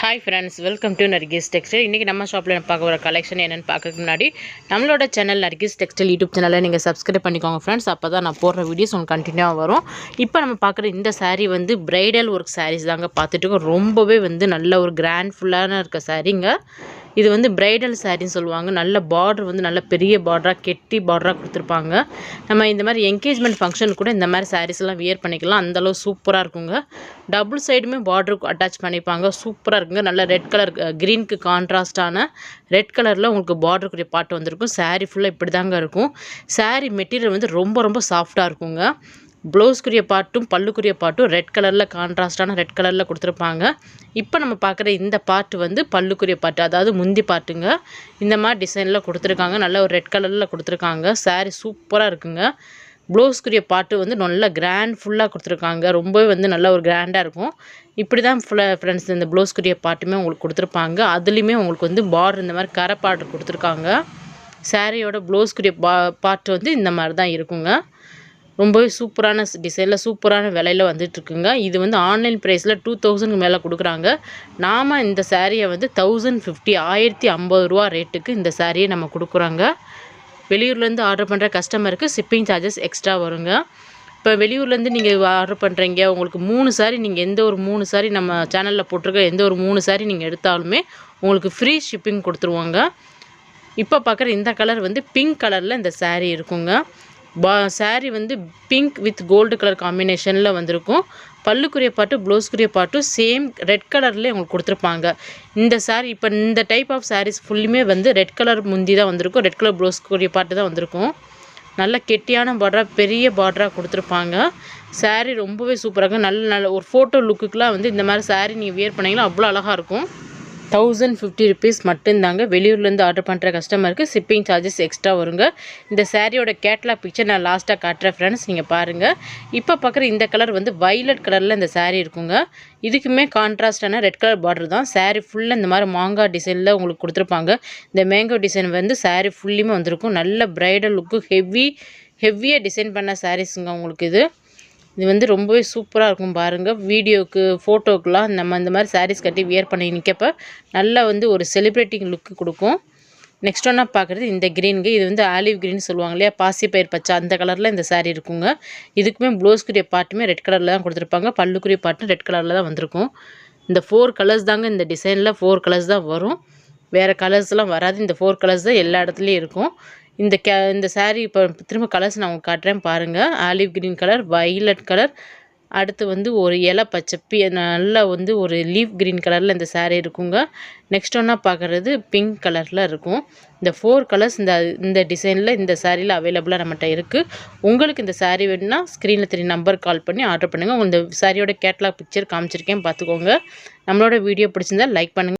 Hi friends, welcome to Nargis textile. இன்றைக்கி நம்ம ஷாப்பில் பார்க்க வர கலெக்ஷன் என்னென்னு பார்க்கறதுக்கு முன்னாடி நம்மளோட சேனல் நர்கிஸ் டெக்ஸ்டைல் யூடியூப் சேனலை நீங்கள் சப்ஸ்கிரைப் பண்ணிக்கோங்க ஃப்ரெண்ட்ஸ். அப்போ தான் நான் போடுற வீடியோஸ் உங்களுக்கு கண்டினியூவாக வரும். இப்போ நம்ம பார்க்குற இந்த சாரீ வந்து பிரைடல் ஒர்க் சாரீஸ் தாங்க பார்த்துட்டு இருக்கோம். ரொம்பவே வந்து நல்ல ஒரு கிராண்ட்ஃபுல்லான இருக்க சாரீங்க. இது வந்து பிரைடல் சாரின்னு சொல்லுவாங்க. நல்ல பார்டர் வந்து நல்ல பெரிய பார்டராக கெட்டி பார்டராக கொடுத்துருப்பாங்க. நம்ம இந்த மாதிரி என்கேஜ்மெண்ட் ஃபங்க்ஷனுக்கு கூட இந்த மாதிரி சாரீஸ்லாம் வியர் பண்ணிக்கலாம். அந்தளவு சூப்பராக இருக்குங்க. டபுள் சைடுமே பார்டருக்கு அட்டாச் பண்ணிப்பாங்க. சூப்பராக இருக்குங்க. நல்ல ரெட் கலர் க்ரீனுக்கு கான்ட்ராஸ்டான ரெட் கலரில் உங்களுக்கு பார்டருக்குரிய பாட்டு வந்திருக்கும். சாரீ ஃபுல்லாக இப்படி தாங்க இருக்கும். சாரீ மெட்டீரியல் வந்து ரொம்ப ரொம்ப சாஃப்டாக இருக்குங்க. ப்ளவுஸ்க்குரிய பாட்டும் பல்லுக்குரிய பாட்டும் ரெட் கலரில் கான்ட்ராஸ்டான ரெட் கலரில் கொடுத்துருப்பாங்க. இப்போ நம்ம பார்க்குற இந்த பாட்டு வந்து பல்லுக்குரிய பாட்டு, அதாவது முந்தி பாட்டுங்க. இந்த மாதிரி டிசைனில் கொடுத்துருக்காங்க. நல்ல ஒரு ரெட் கலரில் கொடுத்துருக்காங்க. சாரீ சூப்பராக இருக்குங்க. ப்ளவுஸ்க்குரிய பாட்டு வந்து நல்லா கிராண்ட் ஃபுல்லாக கொடுத்துருக்காங்க. ரொம்பவே வந்து நல்ல ஒரு கிராண்டாக இருக்கும். இப்படி தான் ஃபுல்லாக ஃப்ரெண்ட்ஸ் இந்த ப்ளவுஸ்க்குரிய பாட்டுமே உங்களுக்கு கொடுத்துருப்பாங்க. அதுலேயுமே உங்களுக்கு வந்து பார்டர் இந்த மாதிரி கரை பாட்டு கொடுத்துருக்காங்க. சாரியோட ப்ளவுஸ்க்குரிய பாட்டு வந்து இந்த மாதிரி தான் இருக்குங்க. ரொம்பவே சூப்பரான டிசைனில் சூப்பரான விலையில் வந்துட்டுருக்குங்க. இது வந்து ஆன்லைன் ப்ரைஸில் 2000க்கு மேலே கொடுக்குறாங்க. நாம் இந்த சாரியை வந்து 1050 1050 ரூபா ரேட்டுக்கு இந்த சாரியை நம்ம கொடுக்குறோங்க. வெளியூர்லேருந்து ஆர்டர் பண்ணுற கஸ்டமருக்கு ஷிப்பிங் சார்ஜஸ் எக்ஸ்ட்ரா வருங்க. இப்போ வெளியூர்லேருந்து நீங்கள் ஆர்டர் பண்ணுறீங்க, உங்களுக்கு 3 சாரி நீங்கள் எந்த ஒரு 3 சாரி நம்ம சேனலில் போட்டிருக்க எந்த ஒரு 3 சாரி நீங்கள் எடுத்தாலுமே உங்களுக்கு ஃப்ரீ ஷிப்பிங் கொடுத்துருவாங்க. இப்போ பார்க்குற இந்த கலர் வந்து பிங்க் கலரில் இந்த சாரீ இருக்குங்க. சாரீ வந்து பிங்க் வித் கோல்டு கலர் காம்பினேஷனில் வந்திருக்கும். பல்லுக்குரிய பாட்டு ப்ளவுஸ்க்குரிய பாட்டும் சேம் ரெட் கலர்லேயே உங்களுக்கு கொடுத்துருப்பாங்க. இந்த சாரீ இப்போ இந்த டைப் ஆஃப் சாரீஸ் ஃபுல்லுமே வந்து ரெட் கலர் முந்தி தான் வந்திருக்கும். ரெட் கலர் ப்ளவுஸ்க்குரிய பாட்டு தான் வந்திருக்கும். நல்ல கெட்டியான பார்டராக பெரிய பார்டராக கொடுத்துருப்பாங்க. சாரீ ரொம்பவே சூப்பராக இருக்கும். நல்ல ஒரு ஃபோட்டோ லுக்குக்கெலாம் வந்து இந்த மாதிரி சாரீ நீங்கள் வியர் பண்ணிங்கன்னா அவ்வளோ அழகாக இருக்கும். 1050 ருபீஸ் மட்டும்தாங்க. வெளியூர்லேருந்து ஆர்டர் பண்ணுற கஸ்டமருக்கு ஷிப்பிங் சார்ஜஸ் எக்ஸ்ட்ரா வருங்க. இந்த சாரியோட கேட்லாக் பிக்சர் நான் லாஸ்ட்டாக காட்டுறேன் ஃப்ரெண்ட்ஸ், நீங்கள் பாருங்கள். இப்போ பார்க்குற இந்த கலர் வந்து வைலட் கலரில் இந்த சாரீ இருக்குங்க. இதுக்குமே கான்ட்ராஸ்டான ரெட் கலர் பார்டர் தான். சாரீ ஃபுல்லாக இந்த மாதிரி மாங்காய் டிசைனில் உங்களுக்கு கொடுத்துருப்பாங்க. இந்த மேங்கோ டிசைன் வந்து சாரீ ஃபுல்லுமே வந்திருக்கும். நல்ல பிரைடல் லுக்கு ஹெவியாக டிசைன் பண்ண சாரீஸுங்க உங்களுக்கு இது வந்து ரொம்பவே சூப்பராக இருக்கும் பாருங்கள். வீடியோவுக்கு ஃபோட்டோக்கெலாம் நம்ம இந்த மாதிரி சாரீஸ் கட்டி வியர் பண்ணி நிற்கப்போ நல்லா வந்து ஒரு செலிப்ரேட்டிங் லுக்கு கொடுக்கும். நெக்ஸ்ட் ஒன்றா பார்க்குறது இந்த க்ரீனுங்க. இது வந்து ஆலிவ் க்ரீன் சொல்லுவாங்க இல்லையா, பாசிப்பயிர் பச்சை, அந்த கலரில் இந்த சாரீ இருக்குங்க. இதுக்குமே ப்ளவுஸ்க்குரிய பாட்டுமே ரெட் கலரில் தான் கொடுத்துருப்பாங்க. பல்லுக்குரிய பாட்டும் ரெட் கலரில் தான் வந்திருக்கும். இந்த 4 கலர்ஸ் தாங்க இந்த டிசைனில் 4 கலர்ஸ் தான் வரும். வேறு கலர்ஸ்லாம் வராது. இந்த 4 கலர்ஸ் தான் எல்லா இடத்துலையும் இருக்கும். இந்த சாரீ இப்போ திரும்ப கலர்ஸ் நான் உங்களுக்கு காட்டுறேன் பாருங்கள். Olive green colour, violet colour, அடுத்து வந்து ஒரு இலை பச்சை நல்லா வந்து ஒரு லீஃப் க்ரீன் கலரில் இந்த சாரீ இருக்குங்க. நெக்ஸ்ட் ஒன்றா பார்க்குறது பிங்க் கலரில் இருக்கும். இந்த 4 கலர்ஸ் இந்த டிசைனில் இந்த சாரியில் அவைலபிளாக நம்மகிட்ட இருக்குது. உங்களுக்கு இந்த சாரீ வேணுன்னா ஸ்க்ரீனில் 3 நம்பர் கால் பண்ணி ஆர்டர் பண்ணுங்கள். இந்த சாரியோட கேட்லாக் பிக்சர் காமிச்சிருக்கேன், பார்த்துக்கோங்க. நம்மளோட வீடியோ பிடிச்சிருந்தா லைக் பண்ணுங்கள்.